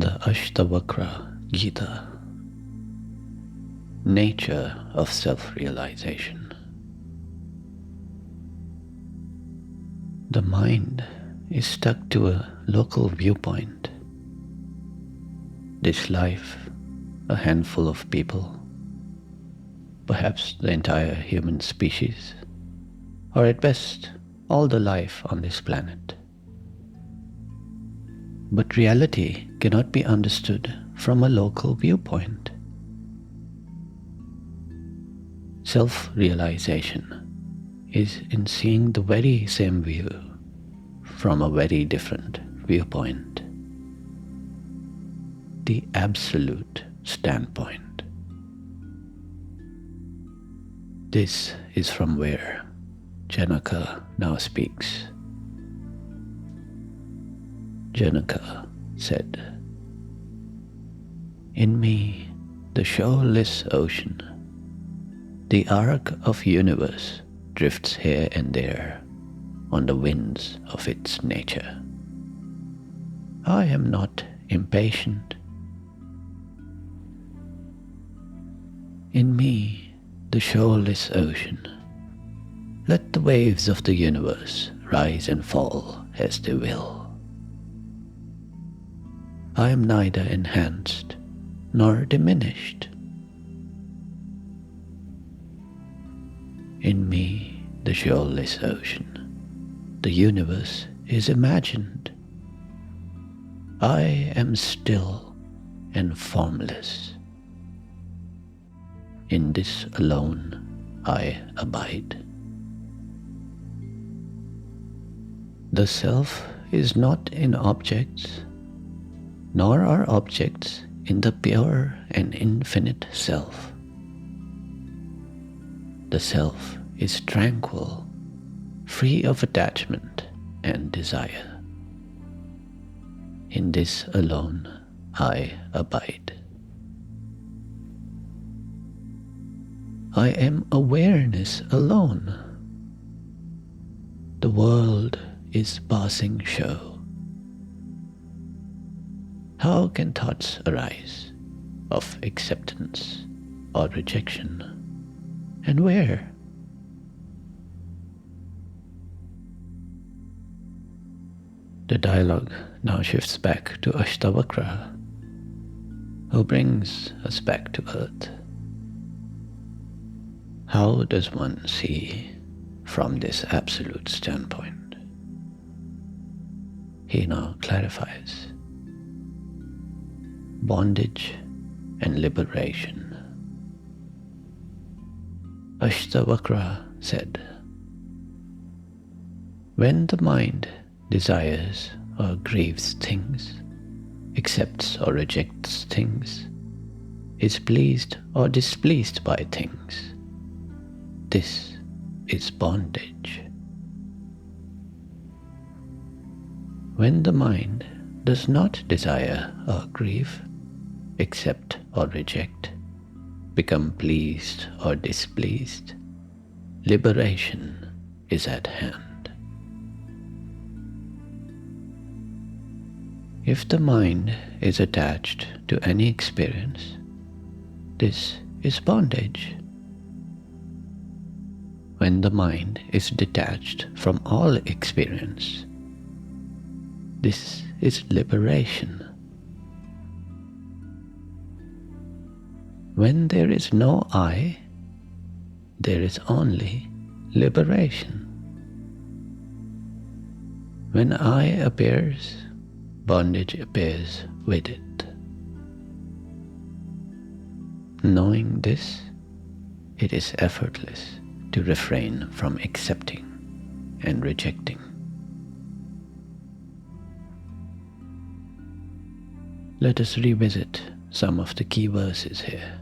the Ashtavakra Gita, nature of self-realization. The mind is stuck to a local viewpoint. This life, a handful of people, perhaps the entire human species, or at best, all the life on this planet. But reality cannot be understood from a local viewpoint. Self-realization is in seeing the very same view from a very different viewpoint. The absolute standpoint. This is from where Janaka now speaks. Janaka said, "In me, the shoreless ocean, the arc of universe drifts here and there on the winds of its nature. I am not impatient. In me, the shoreless ocean, let the waves of the universe rise and fall as they will. I am neither enhanced nor diminished. In me, the shoreless ocean, the universe is imagined. I am still and formless. In this alone I abide. The self is not in objects, nor are objects in the pure and infinite self. The self is tranquil, free of attachment and desire. In this alone I abide. I am awareness alone. The world is passing show. How can thoughts arise of acceptance or rejection, and where? The dialogue now shifts back to Ashtavakra, who brings us back to earth. How does one see from this absolute standpoint? He now clarifies. Bondage and Liberation. Ashtavakra said, when the mind desires or grieves things, accepts or rejects things, is pleased or displeased by things, this is bondage. When the mind does not desire or grieve, accept or reject, become pleased or displeased, liberation is at hand. If the mind is attached to any experience, this is bondage. When the mind is detached from all experience, this is liberation. When there is no I, there is only liberation. When I appears, bondage appears with it. Knowing this, it is effortless to refrain from accepting and rejecting. Let us revisit some of the key verses here.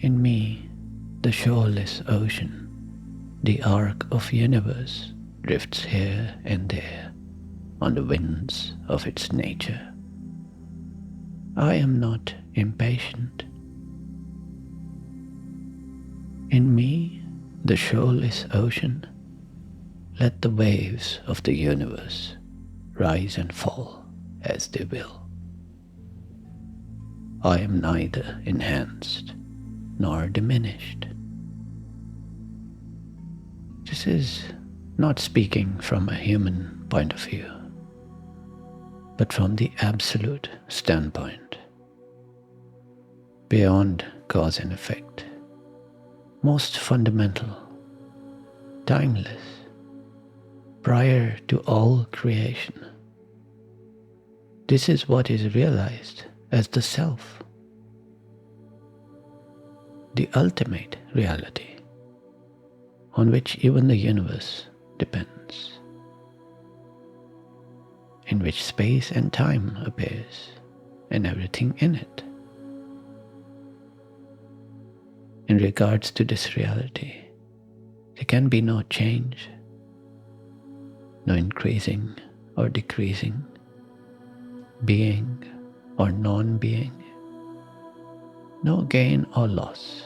In me, the shoreless ocean, the arc of universe drifts here and there on the winds of its nature. I am not impatient. In me, the shoreless ocean, let the waves of the universe rise and fall as they will. I am neither enhanced nor diminished. This is not speaking from a human point of view, but from the absolute standpoint, beyond cause and effect, most fundamental, timeless, prior to all creation. This is what is realized as the self, the ultimate reality, on which even the universe depends, in which space and time appears, and everything in it. In regards to this reality, there can be no change, no increasing or decreasing, being or non-being, no gain or loss,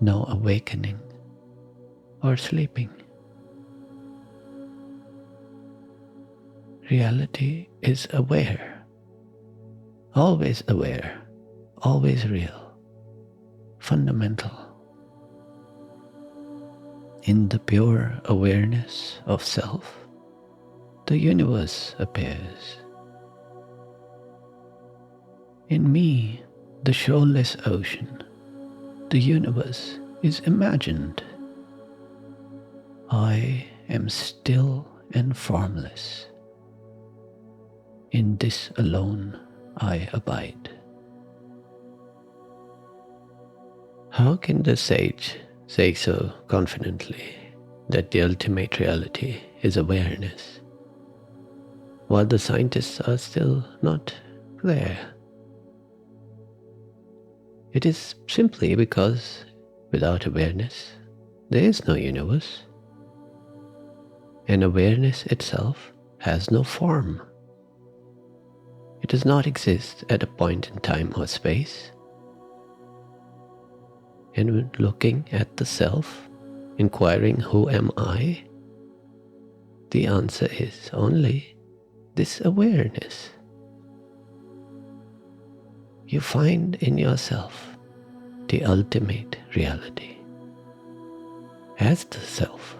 no awakening or sleeping. Reality is aware, always real, fundamental. In the pure awareness of self, the universe appears. In me, the shoreless ocean, the universe is imagined. I am still and formless. In this alone I abide. How can the sage say so confidently that the ultimate reality is awareness, while the scientists are still not there? It is simply because without awareness, there is no universe, and awareness itself has no form. It does not exist at a point in time or space. And when looking at the self, inquiring who am I, the answer is only this awareness. You find in yourself the ultimate reality as the self.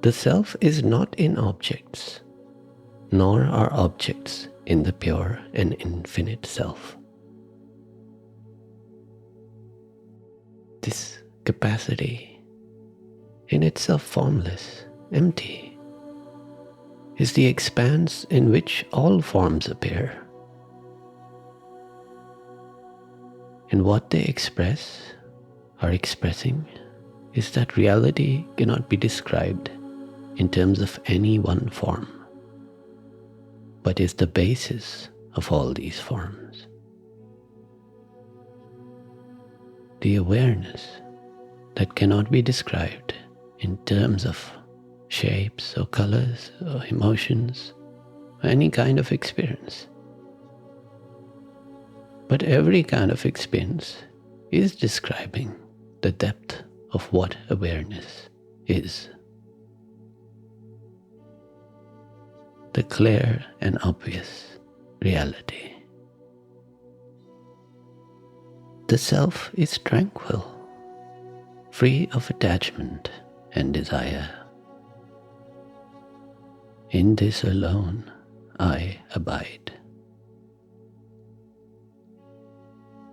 The self is not in objects, nor are objects in the pure and infinite self. This capacity, in itself formless, empty, is the expanse in which all forms appear. And what they express, are expressing, is that reality cannot be described in terms of any one form, but is the basis of all these forms. The awareness that cannot be described in terms of shapes or colors or emotions or any kind of experience. But every kind of experience is describing the depth of what awareness is. The clear and obvious reality. The self is tranquil, free of attachment and desire. In this alone I abide.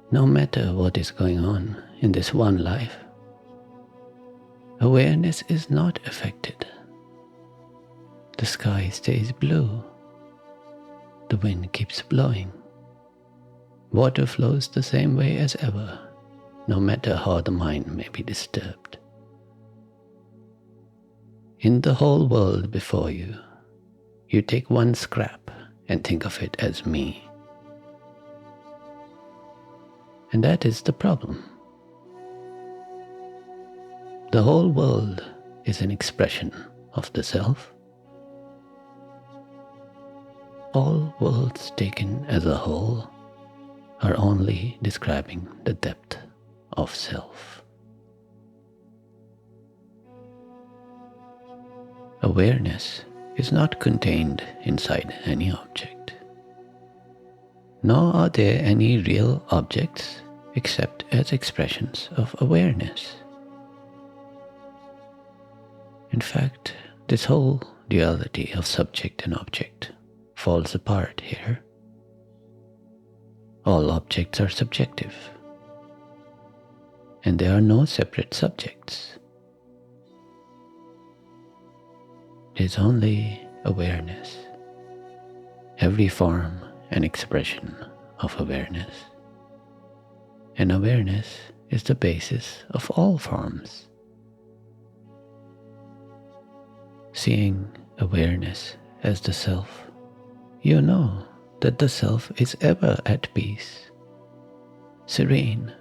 No matter what is going on in this one life, awareness is not affected. The sky stays blue. The wind keeps blowing. Water flows the same way as ever, no matter how the mind may be disturbed. In the whole world before you, you take one scrap and think of it as me. And that is the problem. The whole world is an expression of the self. All worlds taken as a whole are only describing the depth of self. Awareness is not contained inside any object, nor are there any real objects except as expressions of awareness. In fact, this whole duality of subject and object falls apart here. All objects are subjective, and there are no separate subjects. There's only awareness, every form and expression of awareness. And awareness is the basis of all forms. Seeing awareness as the self, you know that the self is ever at peace, serene,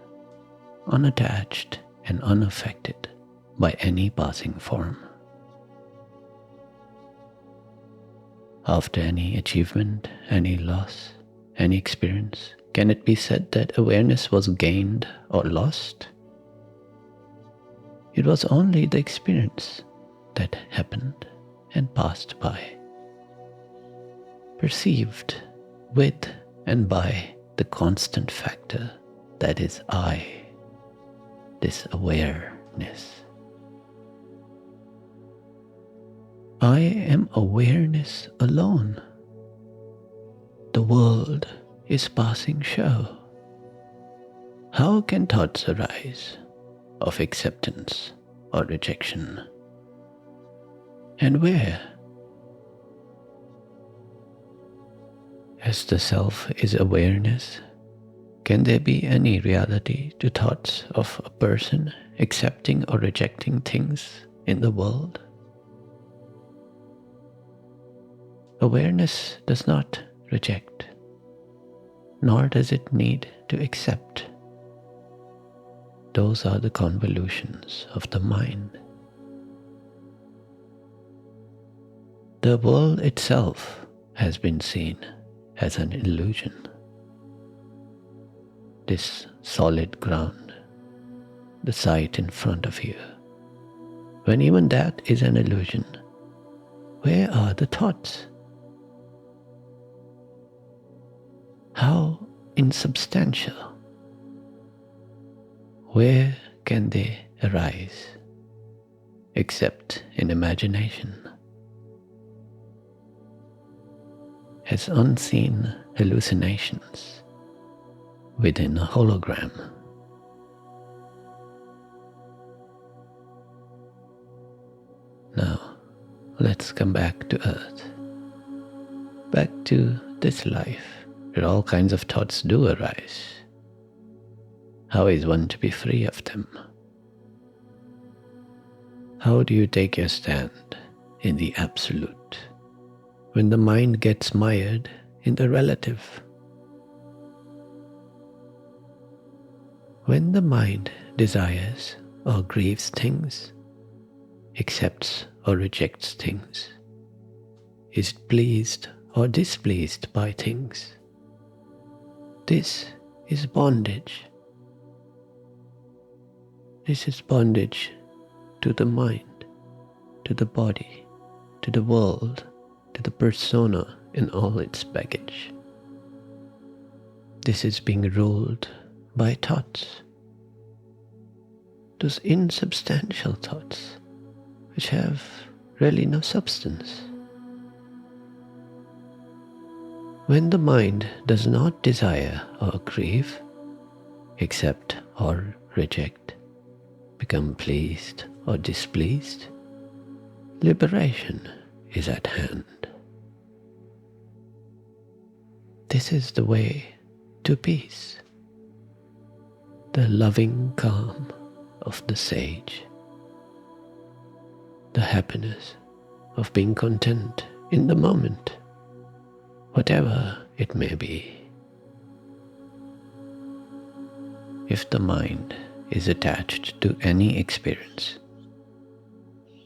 unattached, and unaffected by any passing form. After any achievement, any loss, any experience, can it be said that awareness was gained or lost? It was only the experience that happened and passed by, perceived with and by the constant factor that is I, this awareness. I am awareness alone. The world is passing show. How can thoughts arise of acceptance or rejection? And where? As the self is awareness, can there be any reality to thoughts of a person accepting or rejecting things in the world? Awareness does not reject, nor does it need to accept. Those are the convolutions of the mind. The world itself has been seen as an illusion. This solid ground, the sight in front of you, when even that is an illusion, where are the thoughts? How insubstantial. Where can they arise except in imagination? As unseen hallucinations within a hologram. Now, let's come back to Earth, back to this life, where all kinds of thoughts do arise. How is one to be free of them? How do you take your stand in the absolute when the mind gets mired in the relative? When the mind desires or grieves things, accepts or rejects things, is pleased or displeased by things, this is bondage. This is bondage to the mind, to the body, to the world, to the persona in all its baggage. This is being ruled by thoughts, those insubstantial thoughts which have really no substance. When the mind does not desire or grieve, accept or reject, become pleased or displeased, liberation is at hand. This is the way to peace, the loving calm of the sage, the happiness of being content in the moment, whatever it may be. If the mind is attached to any experience,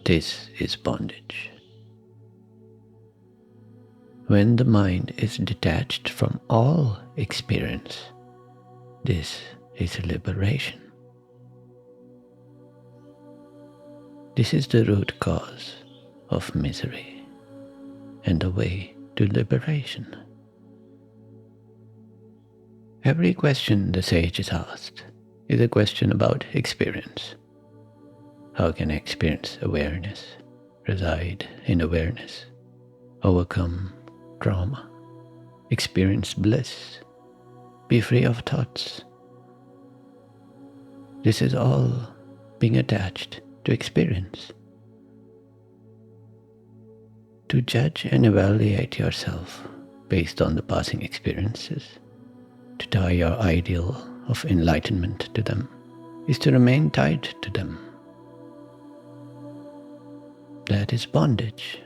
this is bondage. When the mind is detached from all experience, this is liberation. This is the root cause of misery and the way to liberation. Every question the sage is asked is a question about experience. How can I experience awareness, reside in awareness, overcome trauma, experience bliss, be free of thoughts? This is all being attached to experience. To judge and evaluate yourself based on the passing experiences, to tie your ideal of enlightenment to them, is to remain tied to them. That is bondage.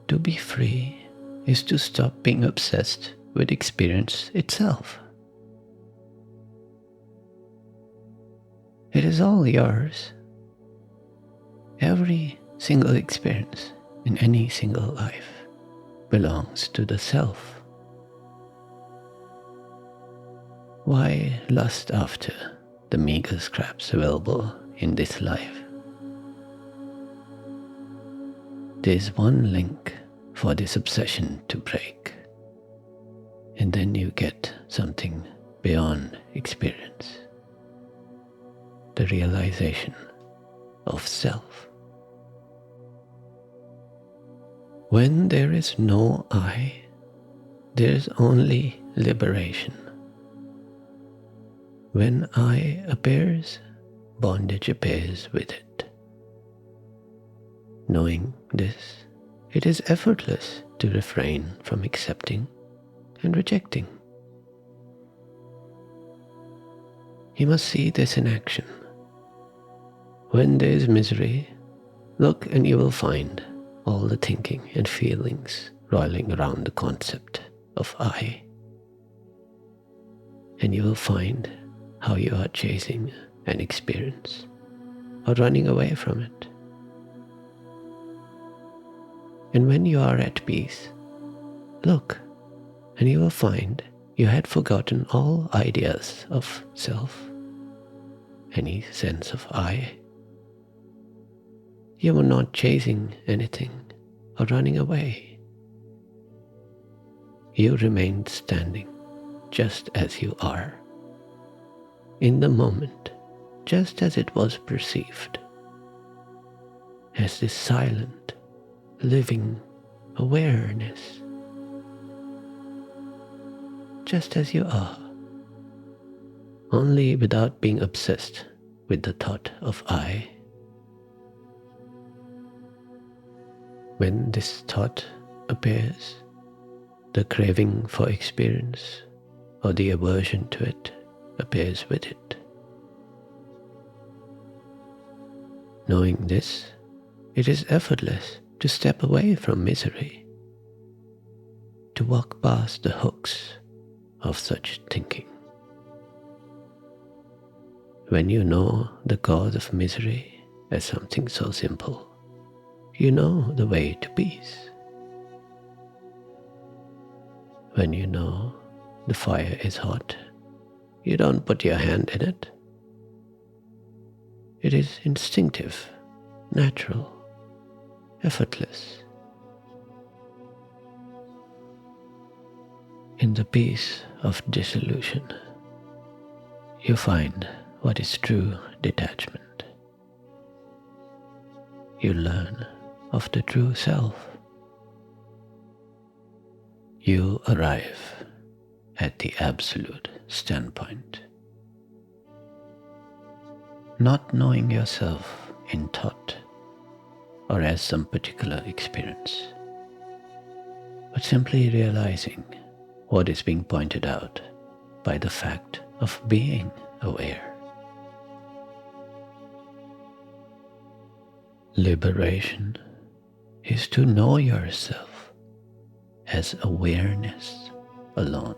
To be free is to stop being obsessed with experience itself. It is all yours. Every single experience in any single life belongs to the self. Why lust after the meager scraps available in this life? There is one link for this obsession to break, and then you get something beyond experience, the realization of self. When there is no I, there is only liberation. When I appears, bondage appears with it. Knowing this, it is effortless to refrain from accepting and rejecting. You must see this in action. When there is misery, look and you will find all the thinking and feelings roiling around the concept of I. And you will find how you are chasing an experience or running away from it. And when you are at peace, look and you will find you had forgotten all ideas of self, any sense of I. You were not chasing anything or running away. You remained standing just as you are, in the moment, just as it was perceived, as this silent, living awareness, just as you are, only without being obsessed with the thought of I. When this thought appears, the craving for experience or the aversion to it appears with it. Knowing this, it is effortless to step away from misery, to walk past the hooks of such thinking. When you know the cause of misery as something so simple, you know the way to peace. When you know the fire is hot, you don't put your hand in it. It is instinctive, natural, effortless. In the peace of dissolution, you find what is true detachment. You learn of the true self. You arrive at the absolute standpoint. Not knowing yourself in thought or as some particular experience, but simply realizing what is being pointed out by the fact of being aware. Liberation is to know yourself as awareness alone.